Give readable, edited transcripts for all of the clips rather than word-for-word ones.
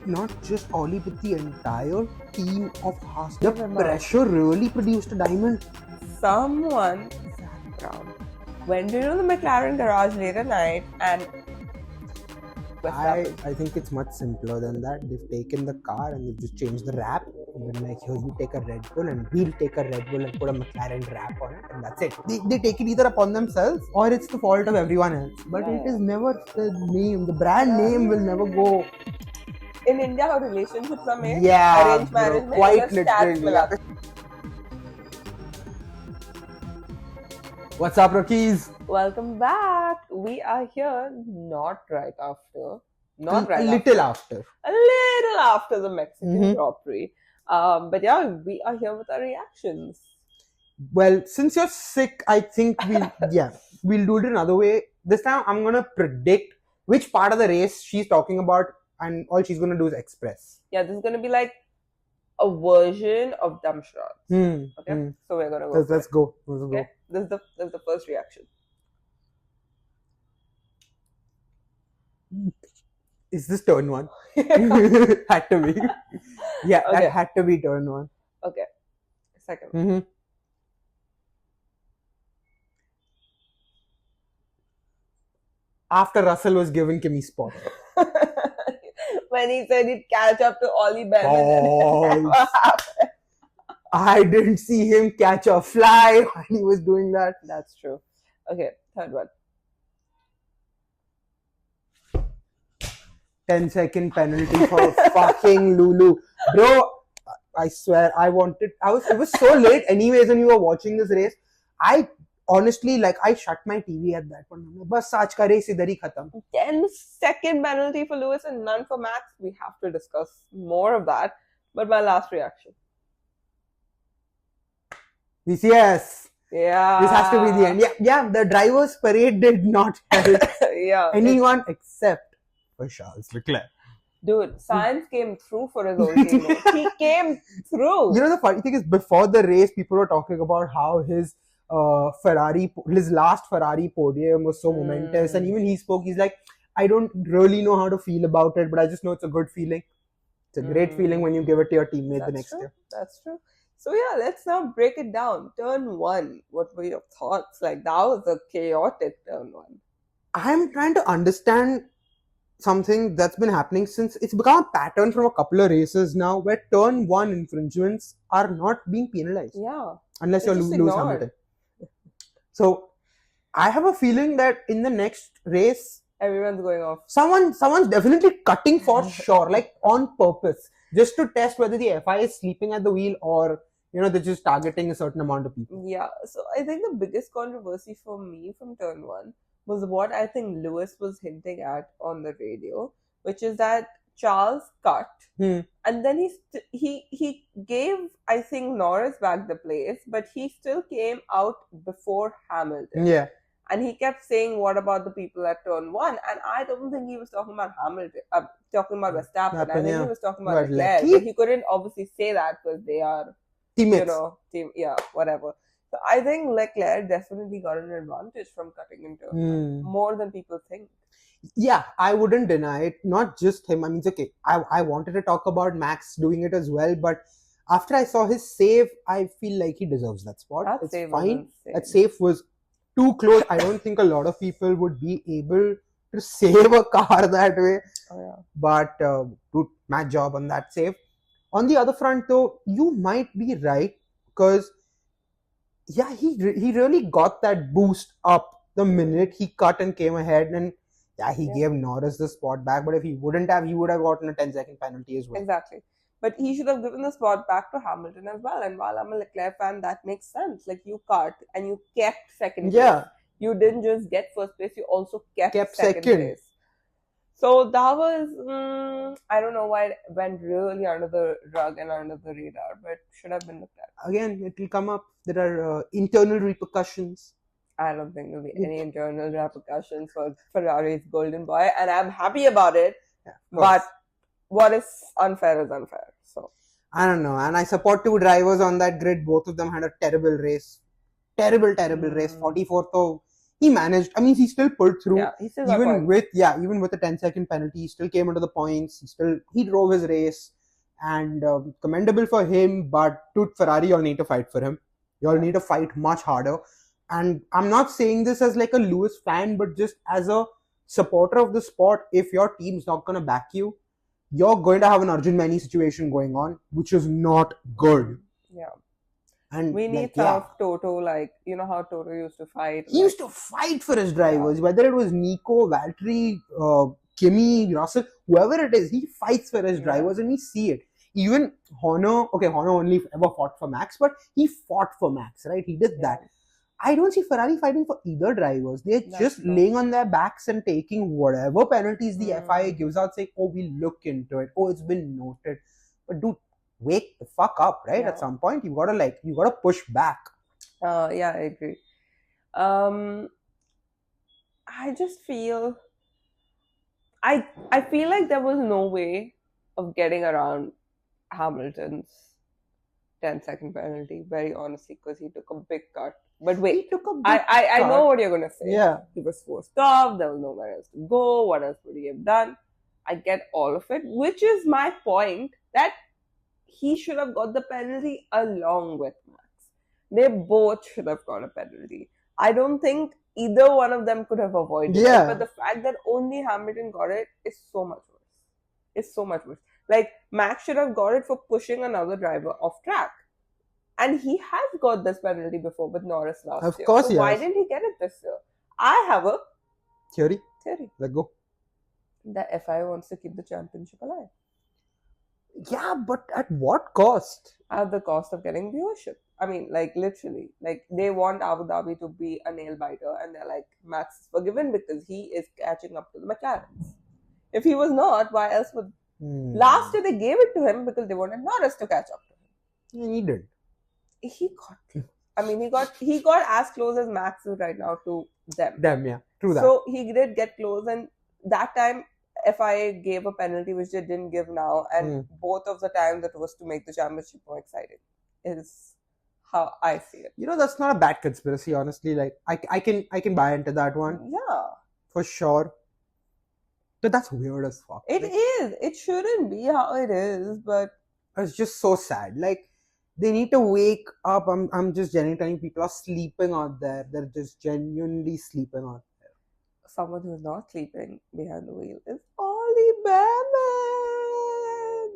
not just Ollie, but the entire team of Haas. The Remember. pressure really produced a diamond. Someone, Zach Brown, went into the McLaren garage late at night and I think it's much simpler than that. They've taken the car and they've just changed the wrap. Been like, here, you take a Red Bull and we'll take a Red Bull and put a McLaren wrap on it, and that's it. They take it either upon themselves or it's the fault of everyone else. But it is never the name. The brand name will never go. In India, how relationships are made. Yeah, Arranged marriage. bro, quite literally. Yeah. What's up, rookies? Welcome back. We are here not right after. A little after. A little after the Mexican Grand Prix. But yeah, we are here with our reactions. Well, since you're sick, I think we'll do it another way. This time I'm gonna predict which part of the race she's talking about, and all she's gonna do is express. Yeah, this is gonna be like a version of Dumb Shots. Okay, so we're gonna go. Let's go. Okay, this is the first reaction. Is this turn one? Had to be. Yeah, okay. That had to be turn one. Okay, second. After Russell was given Kimi spot. When he said he'd catch up to Ollie Behrman. I didn't see him catch a fly when he was doing that. That's true. Okay, third one. 10-second penalty for fucking Lulu. Bro, I swear, it was so late anyways when you were watching this race. I honestly, I shut my TV at that point. Bas aaj ka race idhar hi khatam. 10-second penalty for Lewis and none for Max. We have to discuss more of that. But my last reaction. VCS. Yeah. This has to be the end. Yeah, the driver's parade did not help anyone except for Charles Leclerc. Dude, Sainz came through for his own team. He came through. You know, the funny thing is, before the race, people were talking about how his last Ferrari podium was so momentous, and even he spoke. He's like, I don't really know how to feel about it, but I just know it's a good feeling. It's a great feeling when you give it to your teammate the next year. That's true. So yeah, let's now break it down. Turn one. What were your thoughts? That was a chaotic turn one. I'm trying to understand something that's been happening since it's become a pattern from a couple of races now, where turn one infringements are not being penalized. Yeah. Unless you're Lewis Hamilton. So I have a feeling that in the next race, everyone's going off. Someone's definitely cutting for sure, on purpose, just to test whether the FI is sleeping at the wheel or they're just targeting a certain amount of people. Yeah. So I think the biggest controversy for me from turn one was what I think Lewis was hinting at on the radio, which is that Charles cut, and then he gave, I think, Norris back the place, but he still came out before Hamilton. Yeah. And he kept saying, what about the people at turn one? And I don't think he was talking about Hamilton, talking about Verstappen. I think he was talking about Leclerc. But he couldn't obviously say that because they are teammates. Whatever. So I think Leclerc definitely got an advantage from cutting in turn one, more than people think. Yeah, I wouldn't deny it. Not just him. I mean, it's okay. I wanted to talk about Max doing it as well, but after I saw his save, I feel like he deserves that spot. It's fine. That save was too close. I don't think a lot of people would be able to save a car that way. Oh, yeah. But good match job on that save. On the other front, though, you might be right, because he really got that boost up the minute he cut and came ahead, and he gave Norris the spot back. But if he wouldn't have, he would have gotten a 10-second penalty as well. Exactly. But he should have given the spot back to Hamilton as well. And while I'm a Leclerc fan, that makes sense. You cut and you kept second place. You didn't just get first place, you also kept second place. So that was, I don't know why it went really under the rug and under the radar, but should have been looked at. Again, it will come up. There are internal repercussions. I don't think there will be any internal repercussions for Ferrari's golden boy, and I'm happy about it. Yeah, but what is unfair is unfair. So I don't know. And I support two drivers on that grid. Both of them had a terrible race. Terrible race. 44th. he managed. I mean, he still pulled through. Yeah, he still got points. Even with the 10-second penalty, he still came into the points. He drove his race, and commendable for him. But to Ferrari, y'all need to fight for him. Y'all need to fight much harder. And I'm not saying this as like a Lewis fan, but just as a supporter of the sport. If your team's not gonna back you, you're going to have an Arjun Mani situation going on, which is not good. Yeah. And we need Toto, like, you know how Toto used to fight. He used to fight for his drivers, whether it was Nico, Valtteri, Kimi, Russell, whoever it is, he fights for his drivers, and we see it. Even Horner only ever fought for Max, but he fought for Max, right? He did that. I don't see Ferrari fighting for either drivers. They're just laying on their backs and taking whatever penalties the FIA gives out, saying, oh, we'll look into it. Oh, it's been noted. But dude, wake the fuck up, right? At some point, you gotta push back. Yeah, I agree. I just feel, I feel like there was no way of getting around Hamilton's 10-second penalty, very honestly, because he took a big cut. But wait, I know what you're gonna say. Yeah. He was forced off, there was nowhere else to go, what else would he have done? I get all of it, which is my point, that he should have got the penalty along with Max. They both should have got a penalty. I don't think either one of them could have avoided it. But the fact that only Hamilton got it is so much worse. It's so much worse. Like, Max should have got it for pushing another driver off track. And he has got this penalty before with Norris last year. Of course, so why didn't he get it this year? I have a theory. Let's go. The FIA wants to keep the championship alive. Yeah, but at what cost? At the cost of getting viewership. I mean, like, literally. Like, they want Abu Dhabi to be a nail biter, and they're like, Max is forgiven because he is catching up to the McLarens. If he was not, why else would... Last year, they gave it to him because they wanted Norris to catch up to him. And he did. He got... I mean, he got as close as Max is right now to them. Yeah. True that. So, he did get close, and that time... FIA gave a penalty which they didn't give now, and both of the times it was to make the championship more exciting, is how I see it. You know, that's not a bad conspiracy, honestly. Like, I can buy into that one. Yeah. For sure. But that's weird as fuck. It is. It shouldn't be how it is, but... It's just so sad. Like, they need to wake up. I'm just genuinely telling you, people are sleeping out there. They're just genuinely sleeping out there. Someone who's not sleeping behind the wheel is Ollie Behrman.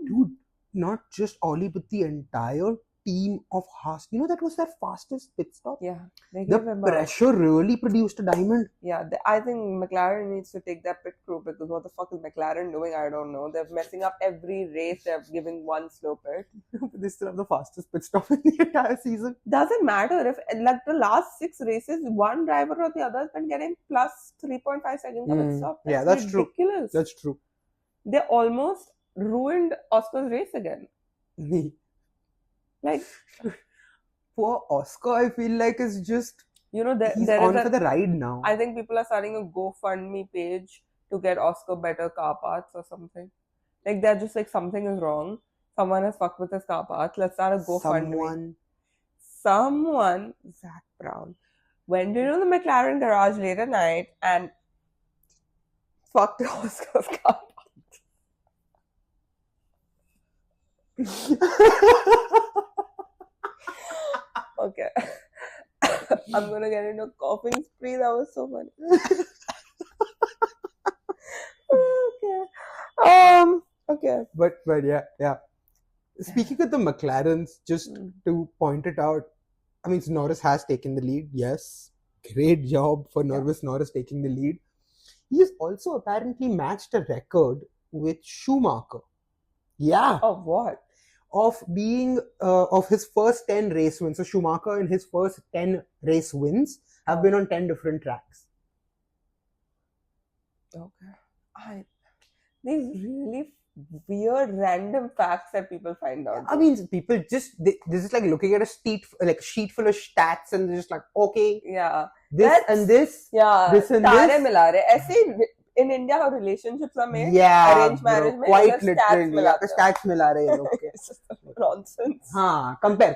Dude, not just Ollie, but the entire team of Haas. You know, that was their fastest pit stop. Yeah. The pressure really produced a diamond. Yeah, I think McLaren needs to take that pit crew, because what the fuck is McLaren doing? I don't know. They're messing up every race. They're giving one slow pit. They still have the fastest pit stop in the entire season. Doesn't matter if, like, the last 6 races, one driver or the other has been getting plus 3.5 seconds of pit stop. That's ridiculous. True. That's true. They almost ruined Oscar's race again. Like, poor Oscar, I feel like, is just, you know, he's on for the ride now. I think people are starting a GoFundMe page to get Oscar better car parts or something. Like, they're just like, something is wrong. Someone has fucked with his car parts. Let's start a GoFundMe. Someone, Zach Brown, went into the McLaren garage late at night and fucked Oscar's car parts. Okay. I'm gonna get into a coughing spree. That was so funny. Okay. But yeah. Speaking of the McLarens, just to point it out, I mean, Norris has taken the lead. Yes. Great job for Norris taking the lead. He has also apparently matched a record with Schumacher. Yeah. Of what? Of being of his first 10 race wins. So Schumacher in his first 10 race wins have been on 10 different tracks. Okay. These really weird random facts that people find out. I mean, people just this is like looking at a sheet full of stats, and they're just like, okay, yeah, this and this, this and this. In India, how relationships are made, arranged marriage, quite literally, stats mila rahe. It's just nonsense. Compare.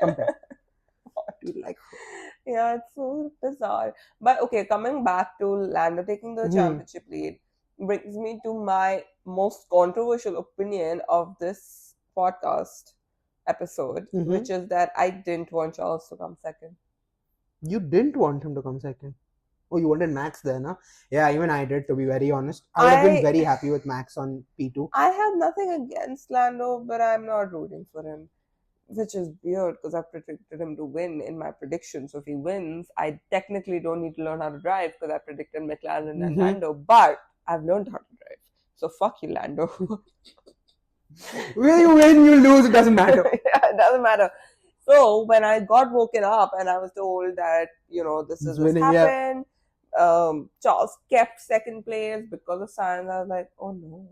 What? Like, Yeah, it's so bizarre. But okay, coming back to Lando taking the championship lead brings me to my most controversial opinion of this podcast episode, which is that I didn't want Charles to come second. You didn't want him to come second. Oh, you wanted Max there, no? Yeah, even I did, to be very honest. I would have been very happy with Max on P2. I have nothing against Lando, but I'm not rooting for him. Which is weird because I predicted him to win in my prediction. So if he wins, I technically don't need to learn how to drive because I predicted McLaren and Lando. But I've learned how to drive. So fuck you, Lando. Will you win, you lose, it doesn't matter. Yeah, it doesn't matter. So when I got woken up and I was told that, this is what's happened, Charles kept second place because of science, I was like, oh no.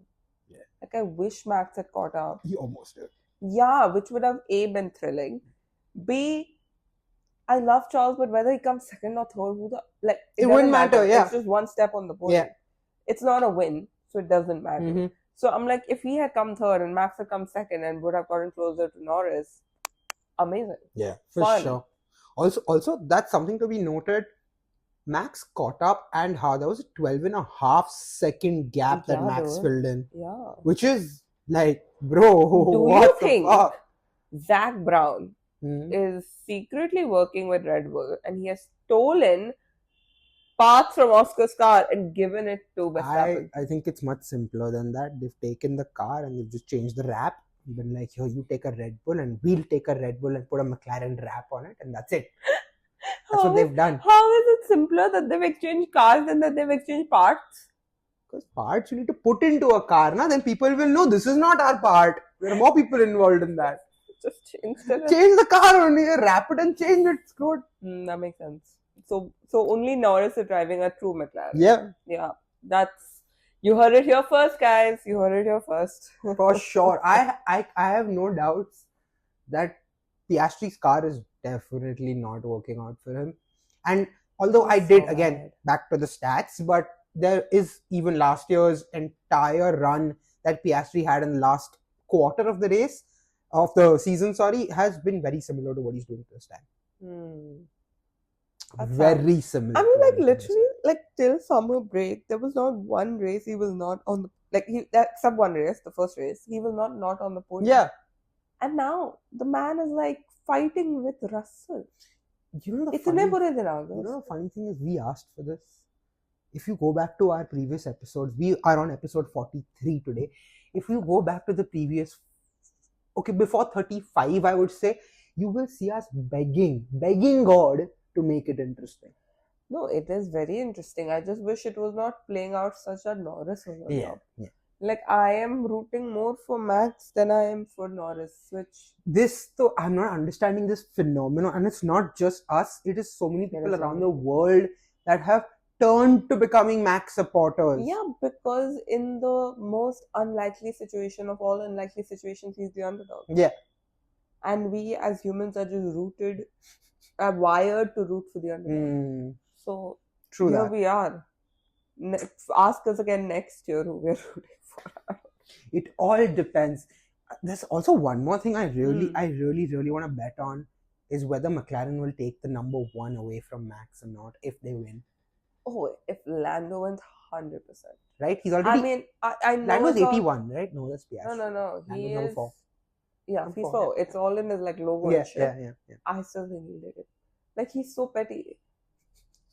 Yeah. Like I wish Max had caught up. He almost did. Yeah, which would have A, been thrilling. B, I love Charles, but whether he comes second or third, it wouldn't matter. Yeah, it's just one step on the podium. Yeah. It's not a win, so it doesn't matter. So I'm like, if he had come third and Max had come second and would have gotten closer to Norris, amazing. Yeah, for sure. Also, that's something to be noted. Max caught up, and there was a 12.5 second gap that Max filled in. Yeah. Which is like, bro, what the fuck? Zach Brown is secretly working with Red Bull and he has stolen parts from Oscar's car and given it to Verstappen? I think it's much simpler than that. They've taken the car and they've just changed the wrap. Been like, here, you take a Red Bull and we'll take a Red Bull and put a McLaren wrap on it, and that's it. That's what they've done. How is it simpler that they've exchanged cars than that they've exchanged parts? Because parts you need to put into a car, then people will know this is not our part. There are more people involved in that. Just change the car only, wrap it and change it. Screw it. That makes sense. So only Norris is driving a true McLaren. Yeah. You heard it here first, guys. You heard it here first. For sure. I have no doubts that Piastri's car is definitely not working out for him. And although I did, again, back to the stats, but there is even last year's entire run that Piastri had in the last quarter of the race, of the season, has been very similar to what he's doing this time. Very similar. I mean, literally, till summer break, there was not one race he was not on the, except one race, the first race, he was not on the podium. Yeah. And now, the man is fighting with Russell. You know the funny thing is, we asked for this. If you go back to our previous episodes, we are on episode 43 today. If you go back to the previous, before 35, I would say, you will see us begging God to make it interesting. No, it is very interesting. I just wish it was not playing out such that Norris was on top. Yeah. I am rooting more for Max than I am for Norris, I'm not understanding this phenomenon, and it's not just us. It is so many people around the world that have turned to becoming Max supporters. Yeah, because in the most unlikely situation of all unlikely situations, he's the underdog. Yeah. And we as humans are just wired to root for the underdog. So, true, here we are. Ask us again next year who we're rooting for. It all depends. There's also one more thing I really want to bet on is whether McLaren will take the number 1 away from Max or not if they win. Oh, if Lando wins, 100%. Right? He's already... I mean, I know... Lando's 81, right? No, that's Piastri. No. He is... number 4. Yeah, he's 4. It's all in his logo and shit. Yeah. I still think he'll take it. He's so petty.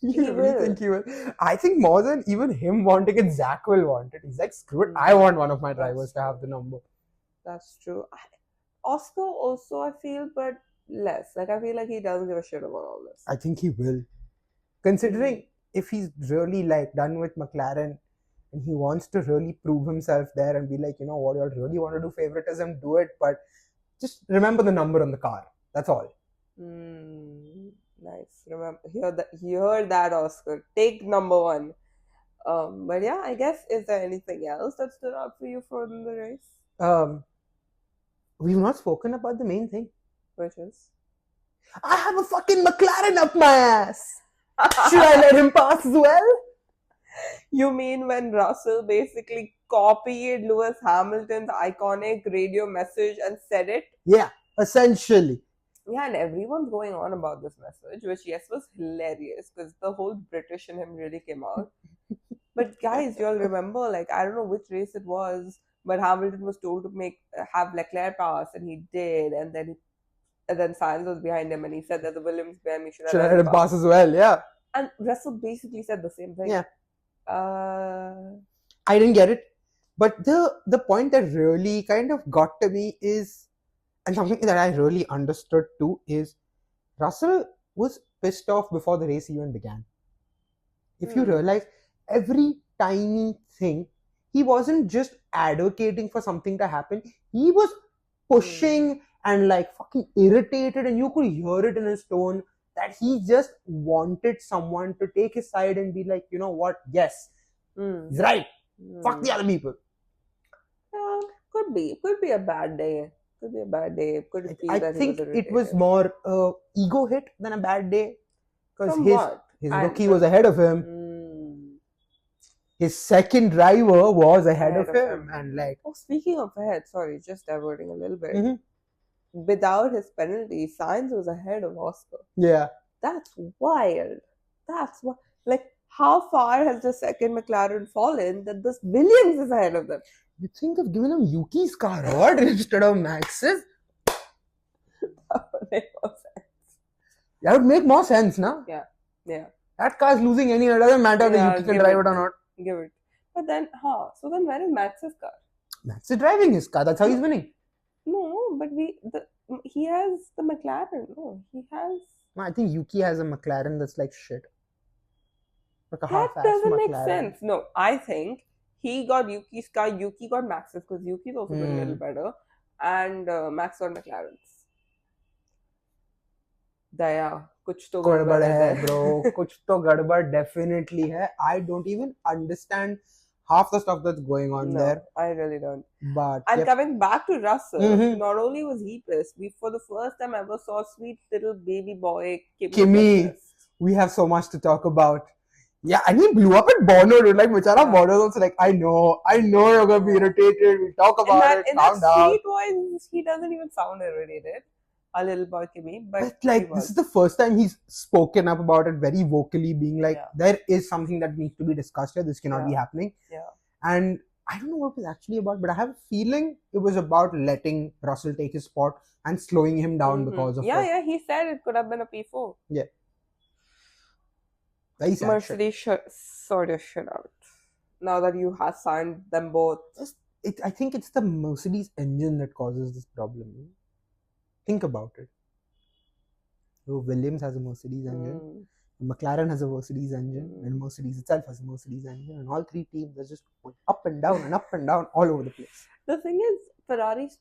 You really think he will? I think more than even him wanting it, Zach will want it. He's like, screw it, I want one of my drivers to have the number. That's true. Oscar also, I feel, but less. I feel like he doesn't give a shit about all this. I think he will. Considering if he's really done with McLaren and he wants to really prove himself there and be like, you know what, you really want to do favoritism, do it, but just remember the number on the car. That's all. Nice. Remember, hear that, Oscar. Take number 1. But yeah, I guess, is there anything else that stood out for you from the race? We've not spoken about the main thing. Which is? I have a fucking McLaren up my ass! Should I let him pass as well? You mean when Russell basically copied Lewis Hamilton's iconic radio message and said it? Yeah, essentially. Yeah, and everyone's going on about this message, which yes was hilarious because the whole British in him really came out. But guys, you all remember, like I don't know which race it was, but Hamilton was told to have Leclerc pass, and he did, and then Sainz was behind him, and he said that the Williams behind me should have let him pass as well. Yeah. And Russell basically said the same thing. Yeah. I didn't get it, but the point that really kind of got to me is, and something that I really understood too, is Russell was pissed off before the race even began. If you realize, every tiny thing, he wasn't just advocating for something to happen, he was pushing and like fucking irritated, and you could hear it in his tone that he just wanted someone to take his side and be like, you know what, yes, he's right, fuck the other people. Could be a bad day. Could be a bad day. I think it was more ego hit than a bad day, because his rookie was ahead of him. His second driver was ahead of him. And like, speaking of ahead, sorry, just diverting a little bit. Without his penalty, Sainz was ahead of Oscar. Yeah, that's wild. That's what. Like, how far has the second McLaren fallen that this Williams is ahead of them? You think of giving him Yuki's car instead of Max's? That would make more sense. That would make more sense, no? Yeah. That car's losing anyway. It doesn't matter if Yuki can drive it or not. Give it. But then, so then where is Max's car? Max is driving his car. That's how he's winning. No, but he has the McLaren. No, he has. No, I think Yuki has a McLaren that's like shit. Like that doesn't make sense. No, I think he got Yuki's car. Yuki got Max's because Yuki's also doing a little better, and Max got McLaren's. Daya, kuch to gadbad hai, bro. Kuch to gadbad definitely hai. I don't even understand half the stuff that's going on there. I really don't. But coming back to Russell, not only was he pissed, we for the first time ever saw sweet little baby boy Kimi. We have so much to talk about. Yeah, and he blew up at Bono, dude. Like, Bichara Bono also like, I know you're gonna be irritated. We'll talk about it. In that sweet voice, he doesn't even sound irritated. A little boy Kimi, but like this is the first time he's spoken up about it very vocally, being like, there is something that needs to be discussed here. This cannot be happening. Yeah. And I don't know what it was actually about, but I have a feeling it was about letting Russell take his spot and slowing him down because of it. He said it could have been a P4. Yeah. Very sad. Mercedes should sort of shit out. Now that you have signed them both. I think it's the Mercedes engine that causes this problem. Think about it. So Williams has a Mercedes engine, McLaren has a Mercedes engine, and Mercedes itself has a Mercedes engine, and all three teams are just going up and down all over the place. The thing is, Ferrari's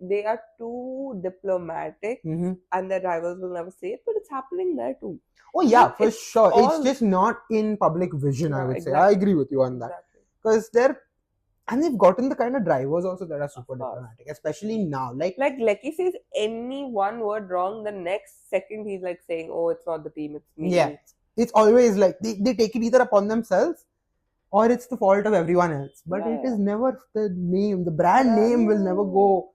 they are too diplomatic, and their drivers will never say it, but it's happening there too. Oh yeah, for sure. It's just not in public vision, I would say. I agree with you on that. Because they've gotten the kind of drivers also that are super diplomatic, especially now. Like Lecky says any one word wrong, the next second he's like saying, oh, it's not the team, it's me. Yeah. It's always like they take it either upon themselves or it's the fault of everyone else. But it is never the name. The brand name will never go.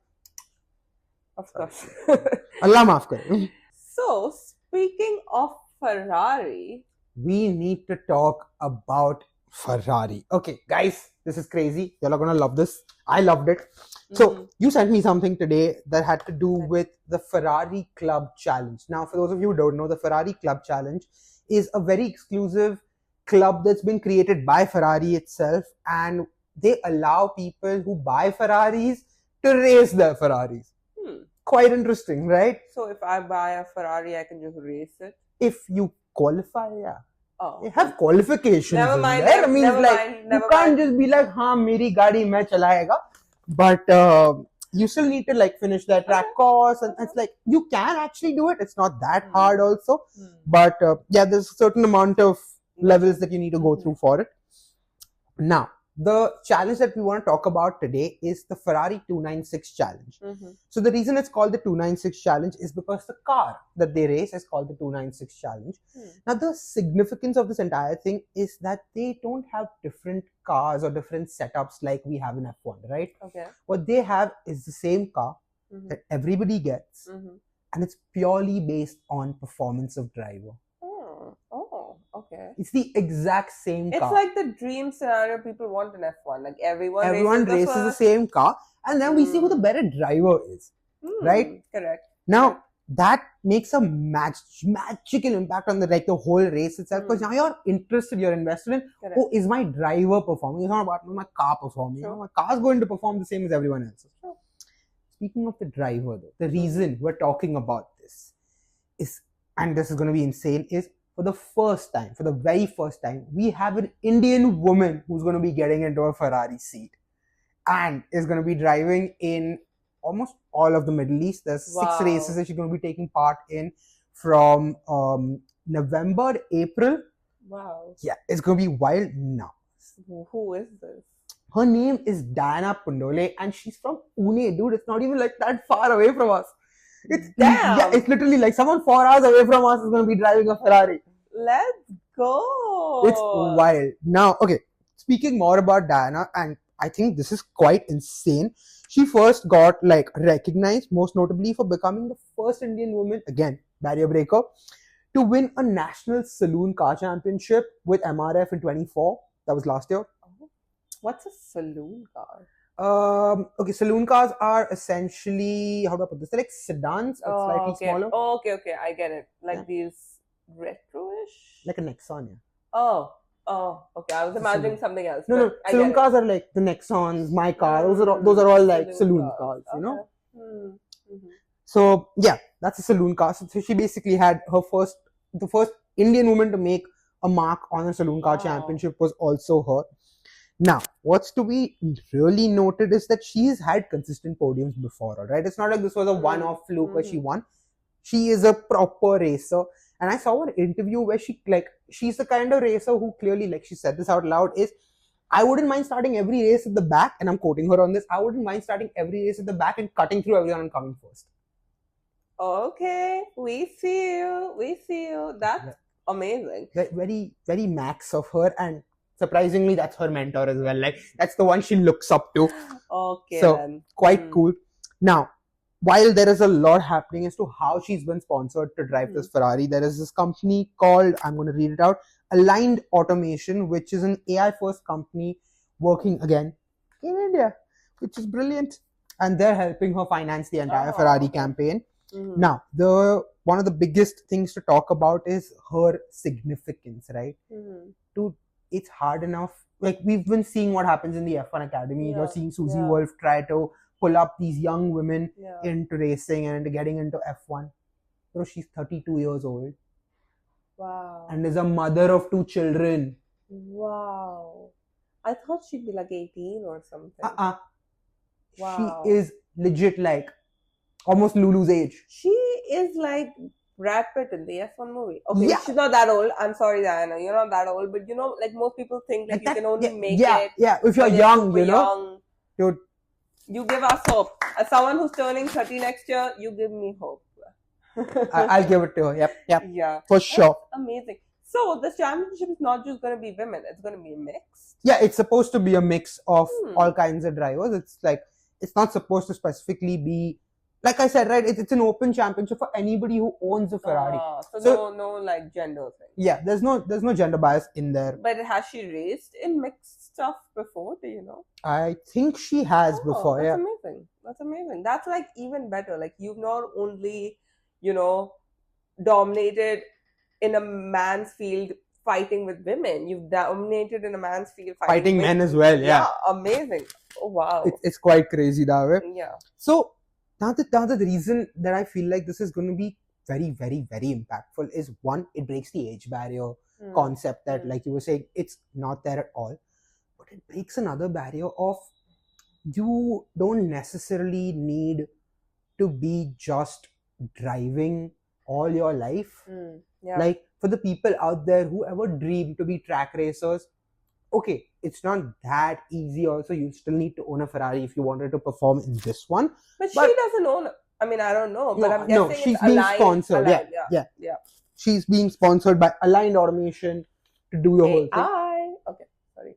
Of course. Allah maaf kare. So, speaking of Ferrari, we need to talk about Ferrari. Okay, guys, this is crazy. You're gonna love this. I loved it. So, you sent me something today that had to do with the Ferrari Club Challenge. Now, for those of you who don't know, the Ferrari Club Challenge is a very exclusive club that's been created by Ferrari itself, and they allow people who buy Ferraris to race their Ferraris. Quite interesting, right? So, if I buy a Ferrari, I can just race it? If you qualify, yeah. Oh, they have qualifications. Never mind. There. I mean, you can't just be like, "Ha, meri gaadi main chalayega." But you still need to finish that track course, and it's like you can actually do it. It's not that hard, also. But there's a certain amount of levels that you need to go through for it. Now, the challenge that we want to talk about today is the Ferrari 296 challenge. So the reason it's called the 296 challenge is because the car that they race is called the 296 challenge. Now, the significance of this entire thing is that they don't have different cars or different setups like we have in F1, right? Okay. What they have is the same car that everybody gets, and it's purely based on performance of driver. Oh, okay. It's the exact same car. It's like the dream scenario people want in F1. Like everyone races the same car, and then we see who the better driver is. Right? Correct. Now, that makes a magical impact on the whole race itself, because now you're interested, you're invested in, oh, is my driver performing? It's not about my car performing. My car's going to perform the same as everyone else. Speaking of the driver, though, the reason we're talking about this is, and this is going to be insane, is for the very first time, we have an Indian woman who's going to be getting into a Ferrari seat and is going to be driving in almost all of the Middle East. There's 6 races that she's going to be taking part in from November to April. Wow. Yeah, it's going to be wild now. Who is this? Her name is Diana Pundole, and she's from Pune, dude. It's not even like that far away from us. It's literally like someone 4 hours away from us is going to be driving a Ferrari. Let's go. It's wild. Now, okay, speaking more about Diana, and I think this is quite insane. She first got recognized, most notably for becoming the first Indian woman, again, barrier breaker, to win a national saloon car championship with MRF in 24. That was last year. What's a saloon car? Okay, saloon cars are essentially, how do I put this? They're like sedans, but slightly smaller. Oh, okay, I get it. Like these retro-ish? Like a Nexon, yeah. Oh, okay. I was imagining something else. No. Saloon cars are like the Nexons, my car. Those are all like saloon cars, you know? So, yeah, that's a saloon car. So she basically had the first Indian woman to make a mark on a saloon car championship was also her. Now, what's to be really noted is that she's had consistent podiums before, right? It's not like this was a one-off fluke where she won. She is a proper racer. And I saw an interview where she's the kind of racer who clearly, she said this out loud, is, I wouldn't mind starting every race at the back, and I'm quoting her on this, I wouldn't mind starting every race at the back and cutting through everyone and coming first. Okay, we see you. That's amazing. Very, very max of her, and surprisingly, that's her mentor as well. That's the one she looks up to. Okay, so then. Quite cool. Now, while there is a lot happening as to how she's been sponsored to drive this Ferrari, there is this company called, I'm going to read it out, Aligned Automation, which is an AI-first company working, again, in India, which is brilliant. And they're helping her finance the entire Ferrari campaign. Now, one of the biggest things to talk about is her significance, right? Dude, it's hard enough. We've been seeing what happens in the F1 Academy. You're seeing Susie Wolf try to pull up these young women into racing and into getting into F1. Bro, she's 32 years old. Wow. And is a mother of 2 children. Wow. I thought she'd be 18 or something. Wow. She is legit almost Lulu's age. She is Brad Pitt in the F1 movie. Okay, she's not that old. I'm sorry, Diana. You're not that old. But most people think you can only make it. Yeah, if you're young, Dude, you give us hope. As someone who's turning 30 next year, you give me hope. I'll give it to her. Yep. Yeah. For sure. That's amazing. So this championship is not just going to be women. It's going to be mixed. Yeah, it's supposed to be a mix of all kinds of drivers. It's not supposed to specifically be, like I said, right? It's an open championship for anybody who owns a Ferrari. So no gender thing. Yeah, there's no gender bias in there. But has she raced in mixed stuff before? Do you know? I think she has before. That's amazing. That's amazing. That's even better. You've not only dominated in a man's field fighting with women. You've dominated in a man's field fighting men as well. Yeah. Amazing. Oh wow. It's quite crazy that way. Yeah. So now the reason that I feel like this is going to be very, very, very impactful is, one, it breaks the age barrier concept that, like you were saying, it's not there at all. But it breaks another barrier of, you don't necessarily need to be just driving all your life. For the people out there who ever dream to be track racers, okay, it's not that easy. Also, you still need to own a Ferrari if you wanted to perform in this one. But she doesn't own. I mean, I don't know, but I'm guessing no, she's being sponsored. Yeah. She's being sponsored by Aligned Automation to do the whole thing. Okay, sorry.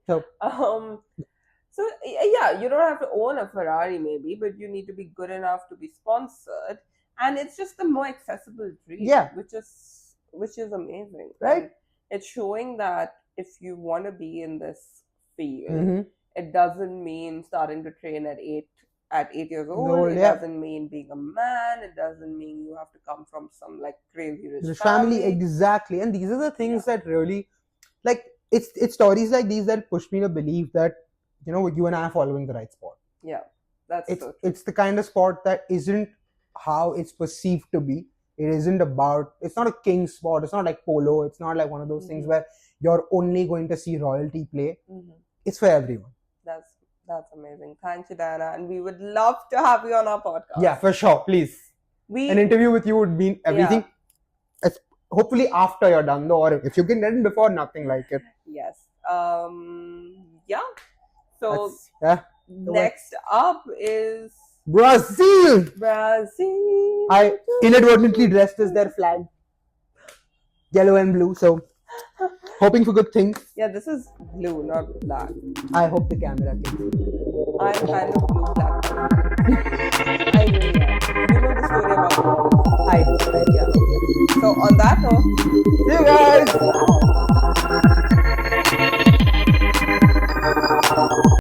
So yeah, you don't have to own a Ferrari maybe, but you need to be good enough to be sponsored. And it's just the more accessible dream. Yeah. Which is amazing. Right? And it's showing that if you want to be in this field, it doesn't mean starting to train at 8 years old. It doesn't mean being a man. It doesn't mean you have to come from some like crazy rich family. Exactly. And these are the things that really, like, it's stories like these that push me to believe that, you know, you and I are following the right sport. Yeah, that's so true. It's the kind of sport that isn't how it's perceived to be. It isn't about, it's not a king sport. It's not like polo. It's not like one of those things where you're only going to see royalty play. It's for everyone. That's amazing. Thank you, Diana. And we would love to have you on our podcast. Yeah, for sure. Please. An interview with you would mean everything. Yeah. Hopefully after you're done though, or if you can get in before, nothing like it. Yes. Yeah. So next up is Brazil. I inadvertently dressed as their flag. Yellow and blue, so hoping for good things. Yeah, this is blue, not black. I hope the camera takes it. I'm kind of blue-black. I really am. You know the story about blue? I do. Yeah. So on that note, see you guys.